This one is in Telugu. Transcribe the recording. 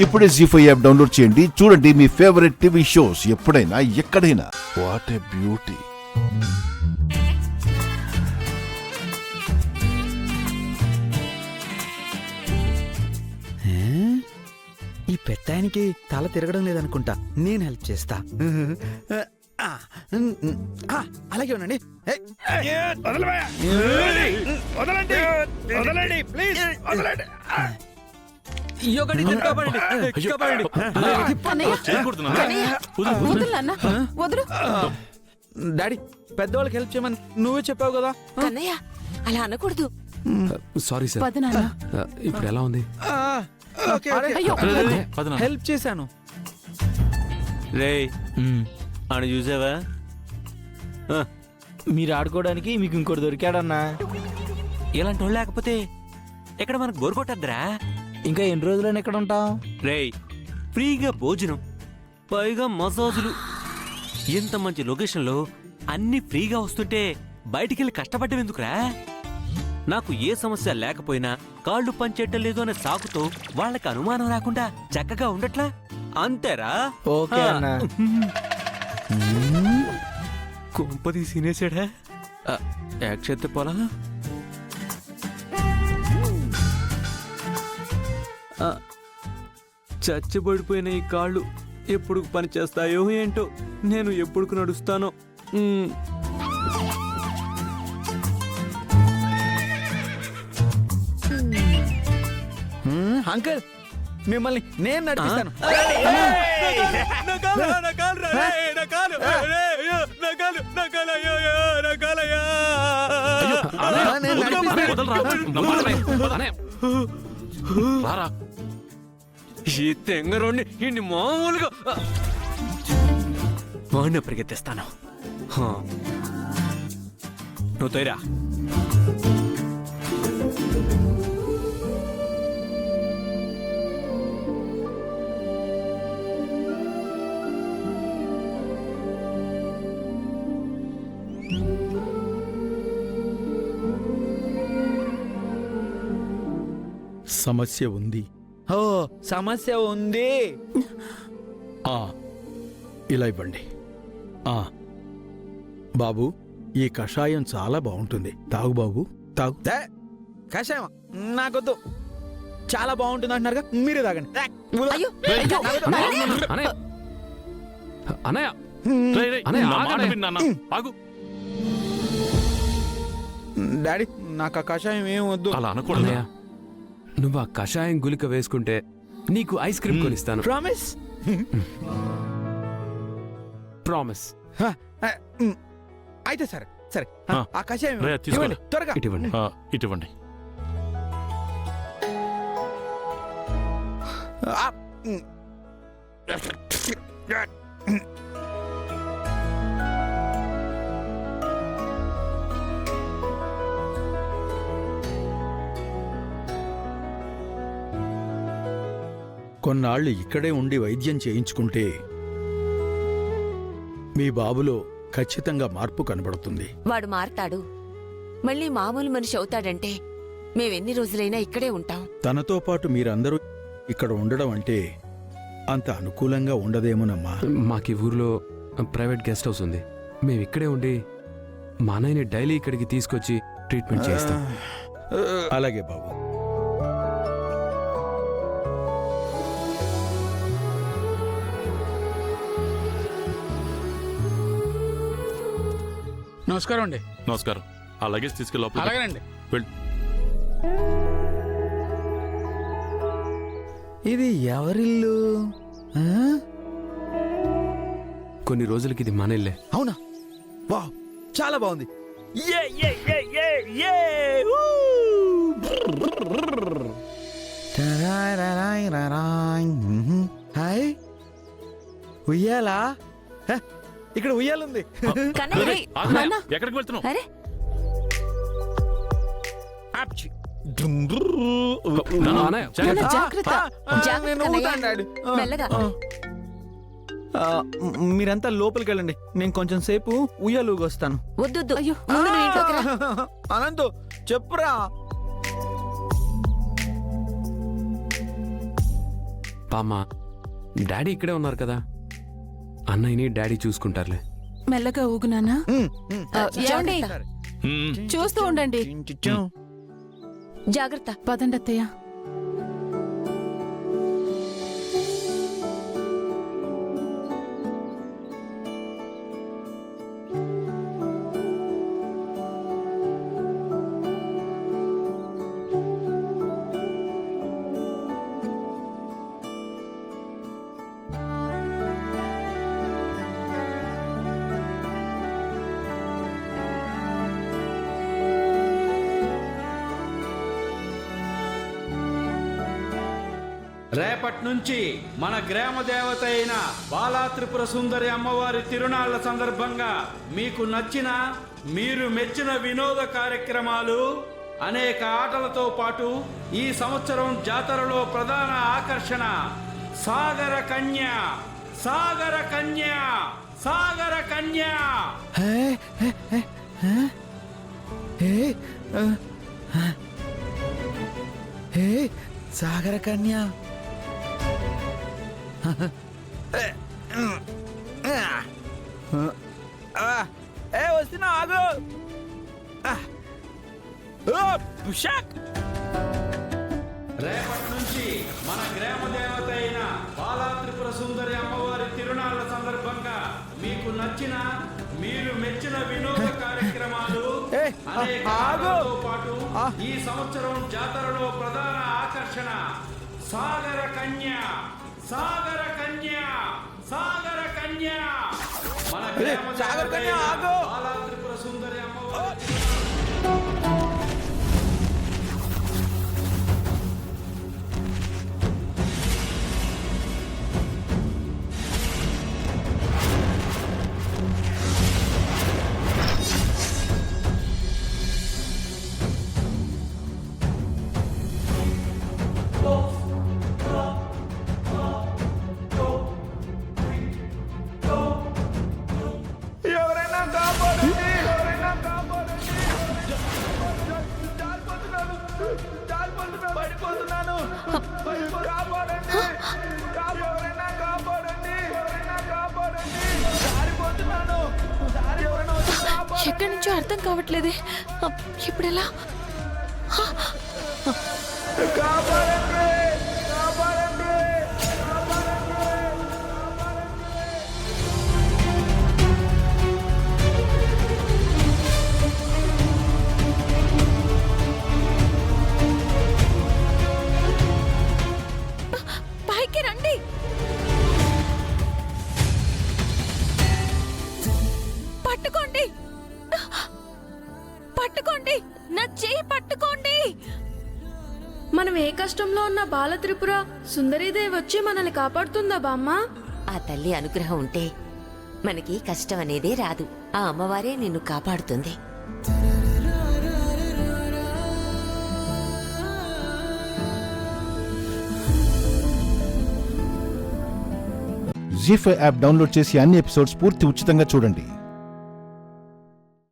ఇప్పుడే జీ5 యాప్ డౌన్లోడ్ చేయండి. చూడండి మీ ఫేవరెట్ టీవీ షోస్ ఎప్పుడైనా ఎక్కడైనా. What a beauty. ఈ పెట్టానికి తల తిరగడం లేదనుకుంటా, నేను హెల్ప్ చేస్తా. అలాగే ఉండండి. డాడీ, పెద్దవాళ్ళకి హెల్ప్ చేయమని నువ్వే చెప్పావు కదా. కన్నయ్య అలా అనకూడదు. Sorry sir. ఇప్పుడు ఎలా ఉంది? హెల్ప్ చేశాను. రే అని చూసావా? మీరు ఆడుకోవడానికి మీకు ఇంకోటి దొరికాడన్నా. ఇలాంటి వాళ్ళు లేకపోతే ఎక్కడ మనకు బోర్ కొట్టద్దురా. ఇంకా ఎన్ని రోజులని ఎక్కడ ఉంటాం? రేయ్, ఫ్రీగా భోజనం, పైగా మసాజులు, ఎంత మంచి లొకేషన్లో అన్ని ఫ్రీగా వస్తుంటే బయటికెళ్ళి కష్టపడ్డం ఎందుకురా? నాకు ఏ సమస్య లేకపోయినా కాళ్ళు పనిచేయటం లేదు అనే సాకుతో వాళ్ళకి అనుమానం రాకుండా చక్కగా ఉండట్లా? అంతేరా. ఓకే అన్నా. కొంపది సీనేసాడా? యాక్షన్ పోలా. చచ్చిపడిపోయిన ఈ కాళ్ళు ఎప్పుడు పని చేస్తాయో ఏంటో, నేను ఎప్పుడు నడుస్తానో. అంకుల్, మిమ్మల్ని నేను నడిపిస్తాను. ఈ తెంగరోడిని ఇన్ని మామూలుగా వాడిని పరిగెత్తిస్తాను. నువ్వు తోయరా. సమస్య ఉంది. ఓ, సమస్య ఉంది. ఇలా ఇవ్వండి. బాబు, ఈ కషాయం చాలా బాగుంటుంది. తాగు బాబు, తాగు. కషాయం నాకొద్దు. చాలా బాగుంటుంది అంటున్నారుగా, మీరే తాగండి. డాడీ, నాకు ఆ కషాయం ఏం వద్దు. అలా అనకూడదు. నువ్వు ఆ కషాయం గులిక వేసుకుంటే నీకు ఐస్ క్రీమ్ కొనిస్తాను. ప్రామిస్? ప్రామిస్. అయితే సరే సరే, ఆ కషాయం ఇవ్వండి, త్వరగా ఇటువంటి. ఇటువంటి. కొన్నాళ్ళు ఇక్కడే ఉండి వైద్యం చేయించుకుంటే మీ బాబులో ఖచ్చితంగా మార్పు కనబడుతుంది. వాడు మారతాడు, మళ్ళీ మామూలు మనిషి అవుతాడంటే మేమెన్ని రోజులైనా ఇక్కడే ఉంటాం. తనతో పాటు మీరందరూ ఇక్కడ ఉండడం అంటే అంత అనుకూలంగా ఉండదేమోనమ్మా. మాకు ఊర్లో ప్రైవేట్ గెస్ట్ హౌస్ ఉంది. మేము ఇక్కడే ఉండి మా అన్నయ్యని డైలీ ఇక్కడికి తీసుకొచ్చి ట్రీట్మెంట్ చేస్తాం. అలాగే బాబు. నమస్కారం అండి. నమస్కారం. ఆ లగేజ్ తీసుకెళ్ళి లోపలికి అలాగేనండి. వెళ్ళు. ఇది ఎవరిల్లు? కొన్ని రోజులకి ఇది మన ఇల్లే. అవునా? వా, చాలా బాగుంది. హాయ్, ఉయ్యాలా? ఇక్కడ ఉయ్యాలుంది. ఎక్కడికి వెళ్తున్నావు? అరే, జాగ్రత్త, మెల్లగా. మీరంతా లోపలికి వెళ్ళండి, నేను కొంచెం సేపు ఉయ్యాలుగా వస్తాను. వద్దు, ముందు నువ్వు ఇంట్లోకి రా. అనంతు, చెప్పురా. బామ్మ డాడీ ఇక్కడే ఉన్నారు కదా, అన్నయ్యని డాడీ చూసుకుంటారులే. మెల్లగా ఊగునానా. ఏమండి, చూస్తూ ఉండండి. జాగ్రత్త. పదండి అత్తయ్య. రేపటి నుంచి మన గ్రామ దేవత అయిన బాలా త్రిపుర సుందరి అమ్మవారి తిరునాళ్ల సందర్భంగా మీకు నచ్చిన, మీరు మెచ్చిన వినోద కార్యక్రమాలు, అనేక ఆటలతో పాటు ఈ సంవత్సరం జాతరలో ప్రధాన ఆకర్షణ సాగర కన్య. సాగర కన్య, సాగర కన్య. సాగర కన్య. వస్తున్నా, ఆగు. రేపటి నుంచి మన గ్రామ దేవత అయిన బాలా త్రిపుర సుందరి అమ్మవారి తిరునాళ్ల సందర్భంగా మీకు నచ్చిన, మీరు మెచ్చిన వినోద కార్యక్రమాలు, అనేక ఆటలతో పాటు ఈ సంవత్సరం జాతరలో ప్రధాన ఆకర్షణ సాగర కన్య. సాగర కన్య, సాగర కన్య. మన గ్రామ దేవత అయిన బాలా త్రిపుర సుందరి అమ్మవారి ఎక్కడి నుంచో అర్థం కావట్లేదే. ఇప్పుడెలా? పైకి రండి. పట్టుకోండి, పట్టుకోండి, నా చెయ్యి పట్టుకోండి. మనం ఏ కష్టంలో ఉన్న బాల త్రిపుర సుందరీదేవి వచ్చి మనల్ని కాపాడుతుందా బామ్మ? ఆ తల్లి అనుగ్రహం ఉంటే మనకి కష్టం అనేదే రాదు. ఆ అమ్మవారే నిన్ను కాపాడుతుంది. జీ5 యాప్ డౌన్లోడ్ చేసి అన్ని ఎపిసోడ్స్ పూర్తి ఉచితంగా చూడండి.